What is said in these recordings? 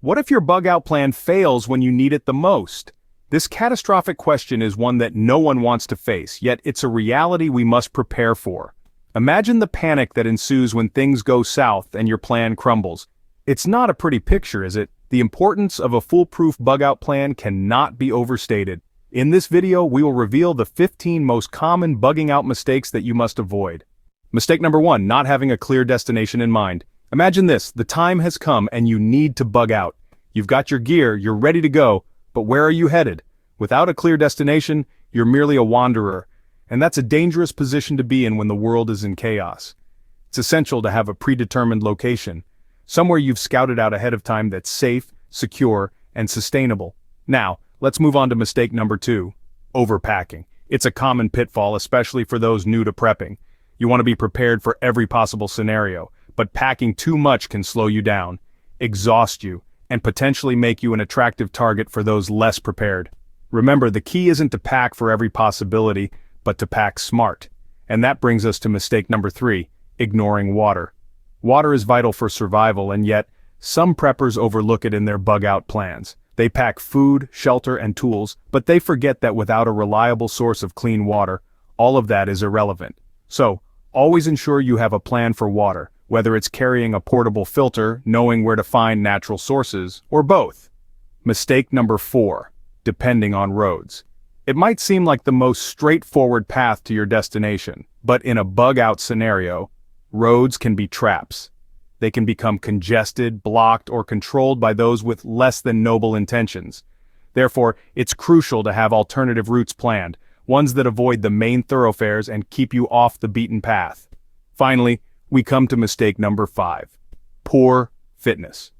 What if your bug-out plan fails when you need it the most? This catastrophic question is one that no one wants to face, yet it's a reality we must prepare for. Imagine the panic that ensues when things go south and your plan crumbles. It's not a pretty picture, is it? The importance of a foolproof bug-out plan cannot be overstated. In this video, we will reveal the 15 most common bugging out mistakes that you must avoid. Mistake number 1, not having a clear destination in mind. Imagine this, the time has come and you need to bug out. You've got your gear, you're ready to go, but where are you headed? Without a clear destination, you're merely a wanderer, and that's a dangerous position to be in when the world is in chaos. It's essential to have a predetermined location, somewhere you've scouted out ahead of time that's safe, secure, and sustainable. Now, let's move on to mistake number 2, overpacking. It's a common pitfall, especially for those new to prepping. You want to be prepared for every possible scenario, but packing too much can slow you down, exhaust you, and potentially make you an attractive target for those less prepared. Remember, the key isn't to pack for every possibility, but to pack smart. And that brings us to mistake number 3, ignoring water. Water is vital for survival, and yet, some preppers overlook it in their bug-out plans. They pack food, shelter, and tools, but they forget that without a reliable source of clean water, all of that is irrelevant. So, always ensure you have a plan for water, whether it's carrying a portable filter, knowing where to find natural sources, or both. Mistake number 4, depending on roads. It might seem like the most straightforward path to your destination, but in a bug-out scenario, roads can be traps. They can become congested, blocked, or controlled by those with less than noble intentions. Therefore, it's crucial to have alternative routes planned, ones that avoid the main thoroughfares and keep you off the beaten path. Finally, we come to mistake number 5, poor fitness.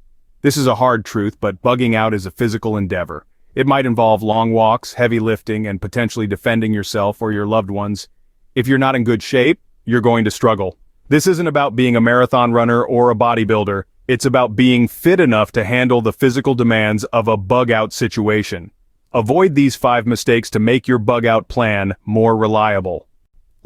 This is a hard truth, but bugging out is a physical endeavor. It might involve long walks, heavy lifting, and potentially defending yourself or your loved ones. If you're not in good shape, you're going to struggle. This isn't about being a marathon runner or a bodybuilder. It's about being fit enough to handle the physical demands of a bug-out situation. Avoid these 5 mistakes to make your bug-out plan more reliable.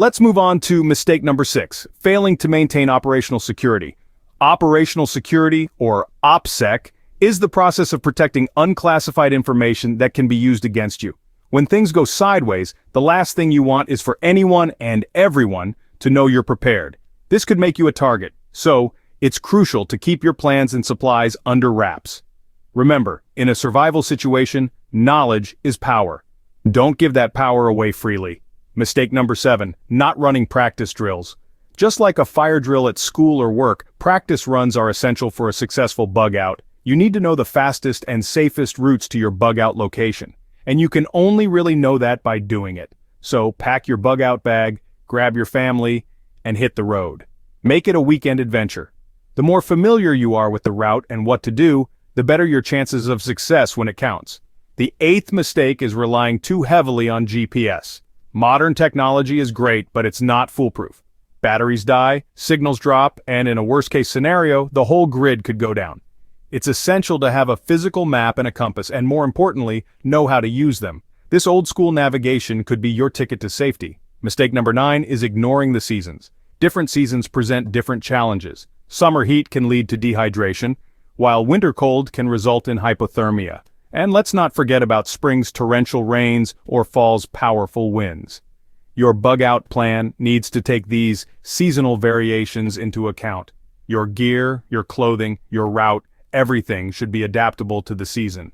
Let's move on to mistake number 6, failing to maintain operational security. Operational security, or OPSEC, is the process of protecting unclassified information that can be used against you. When things go sideways, the last thing you want is for anyone and everyone to know you're prepared. This could make you a target, so it's crucial to keep your plans and supplies under wraps. Remember, in a survival situation, knowledge is power. Don't give that power away freely. Mistake number 7, not running practice drills. Just like a fire drill at school or work, practice runs are essential for a successful bug-out. You need to know the fastest and safest routes to your bug-out location, and you can only really know that by doing it. So pack your bug-out bag, grab your family, and hit the road. Make it a weekend adventure. The more familiar you are with the route and what to do, the better your chances of success when it counts. The 8th mistake is relying too heavily on GPS. Modern technology is great, but it's not foolproof. Batteries die, signals drop, and in a worst-case scenario, the whole grid could go down. It's essential to have a physical map and a compass, and more importantly, know how to use them. This old-school navigation could be your ticket to safety. Mistake number 9 is ignoring the seasons. Different seasons present different challenges. Summer heat can lead to dehydration, while winter cold can result in hypothermia. And let's not forget about spring's torrential rains or fall's powerful winds. Your bug-out plan needs to take these seasonal variations into account. Your gear, your clothing, your route, everything should be adaptable to the season.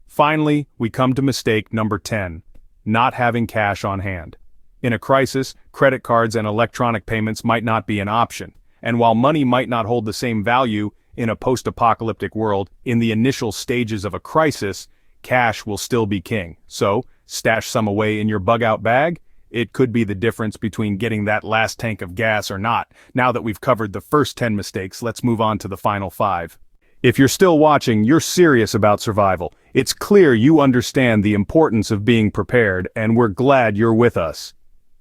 Finally, we come to mistake number 10, not having cash on hand. In a crisis, credit cards and electronic payments might not be an option. And while money might not hold the same value in a post-apocalyptic world, in the initial stages of a crisis, cash will still be king. So, stash some away in your bug-out bag. It could be the difference between getting that last tank of gas or not. Now that we've covered the first 10 mistakes, let's move on to the final 5. If you're still watching, you're serious about survival. It's clear you understand the importance of being prepared, and we're glad you're with us.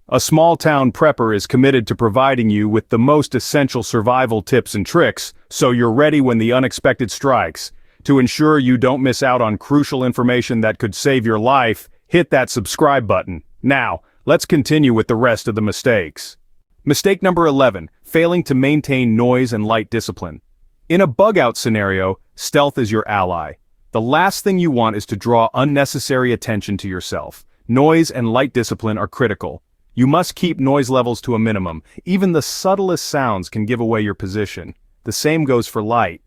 A small-town prepper is committed to providing you with the most essential survival tips and tricks, so you're ready when the unexpected strikes. To ensure you don't miss out on crucial information that could save your life, hit that subscribe button. Now, let's continue with the rest of the mistakes. Mistake number 11, failing to maintain noise and light discipline. In a bug-out scenario, Stealth is your ally. The last thing you want is to draw unnecessary attention to yourself. Noise and light discipline are critical. You must keep noise levels to a minimum. Even the subtlest sounds can give away your position. The same goes for light.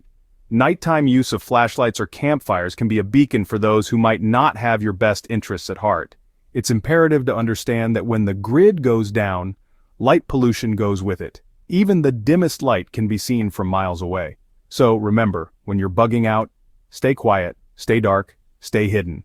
Nighttime use of flashlights or campfires can be a beacon for those who might not have your best interests at heart. It's imperative to understand that when the grid goes down, light pollution goes with it. Even the dimmest light can be seen from miles away. So remember, when you're bugging out, stay quiet, stay dark, stay hidden.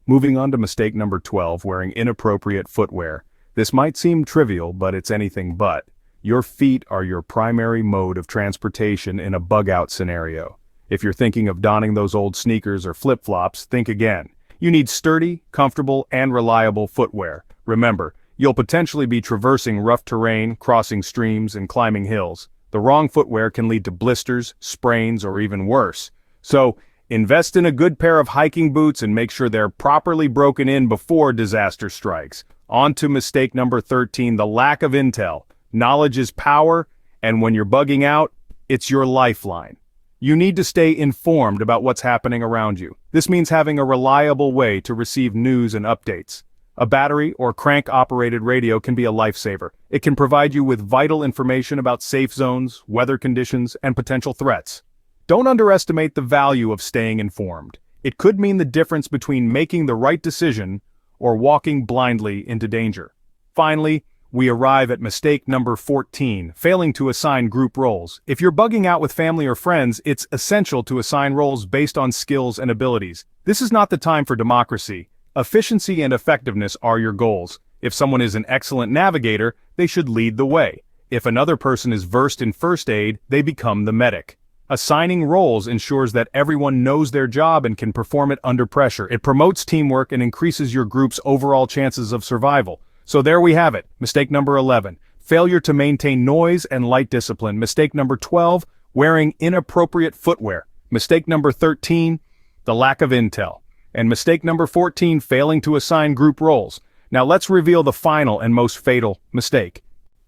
Moving on to mistake number 12, wearing inappropriate footwear. This might seem trivial, but it's anything but. Your feet are your primary mode of transportation in a bug-out scenario. If you're thinking of donning those old sneakers or flip-flops, think again. You need sturdy, comfortable, and reliable footwear. Remember, you'll potentially be traversing rough terrain, crossing streams, and climbing hills. The wrong footwear can lead to blisters, sprains, or even worse. So, invest in a good pair of hiking boots and make sure they're properly broken in before disaster strikes. On to mistake number 13, the lack of intel. Knowledge is power, and when you're bugging out, it's your lifeline. You need to stay informed about what's happening around you. This means having a reliable way to receive news and updates. A battery or crank-operated radio can be a lifesaver. It can provide you with vital information about safe zones, weather conditions, and potential threats. Don't underestimate the value of staying informed. It could mean the difference between making the right decision or walking blindly into danger. Finally, we arrive at mistake number 14, failing to assign group roles. If you're bugging out with family or friends, it's essential to assign roles based on skills and abilities. This is not the time for democracy. Efficiency and effectiveness are your goals. If someone is an excellent navigator, they should lead the way. If another person is versed in first aid, they become the medic. Assigning roles ensures that everyone knows their job and can perform it under pressure. It promotes teamwork and increases your group's overall chances of survival. So there we have it, mistake number 11, failure to maintain noise and light discipline. Mistake number 12, wearing inappropriate footwear. Mistake number 13, the lack of intel. And mistake number 14, failing to assign group roles. Now let's reveal the final and most fatal mistake.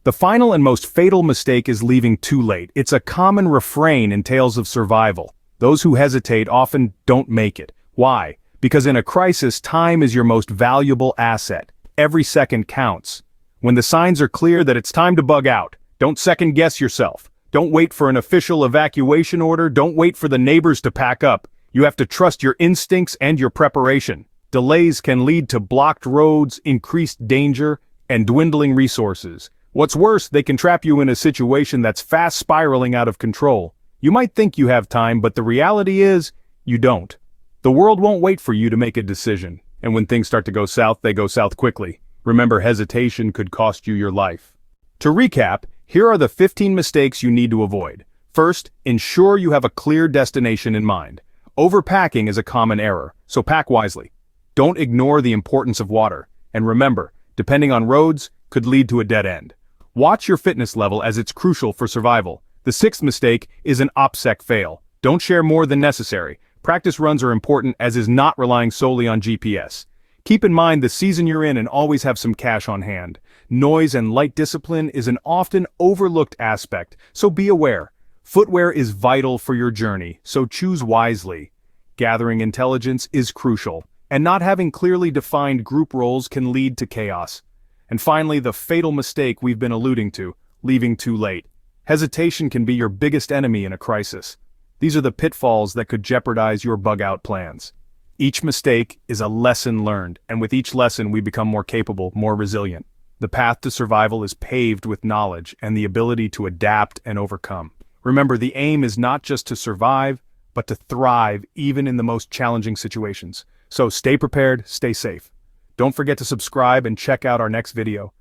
The final and most fatal mistake is leaving too late. It's a common refrain in tales of survival. Those who hesitate often don't make it. Why? Because in a crisis, time is your most valuable asset. Every second counts. When the signs are clear that it's time to bug out, don't second guess yourself. Don't wait for an official evacuation order. Don't wait for the neighbors to pack up. You have to trust your instincts and your preparation. Delays can lead to blocked roads, increased danger, and dwindling resources. What's worse, they can trap you in a situation that's fast spiraling out of control. You might think you have time, but the reality is, you don't. The world won't wait for you to make a decision. And when things start to go south, they go south quickly. Remember, hesitation could cost you your life. To recap, here are the 15 mistakes you need to avoid. First, ensure you have a clear destination in mind. Overpacking is a common error, so pack wisely. Don't ignore the importance of water. And remember, depending on roads, could lead to a dead end. Watch your fitness level as it's crucial for survival. The sixth mistake is an OPSEC fail. Don't share more than necessary. Practice runs are important, as is not relying solely on GPS. Keep in mind the season you're in and always have some cash on hand. Noise and light discipline is an often overlooked aspect, so be aware. Footwear is vital for your journey, so choose wisely. Gathering intelligence is crucial, and not having clearly defined group roles can lead to chaos. And finally, the fatal mistake we've been alluding to, leaving too late. Hesitation can be your biggest enemy in a crisis. These are the pitfalls that could jeopardize your bug-out plans. Each mistake is a lesson learned, and with each lesson we become more capable, more resilient. The path to survival is paved with knowledge and the ability to adapt and overcome. Remember, the aim is not just to survive, but to thrive even in the most challenging situations. So stay prepared, stay safe. Don't forget to subscribe and check out our next video.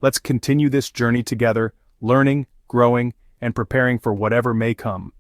Let's continue this journey together, learning, growing, and preparing for whatever may come.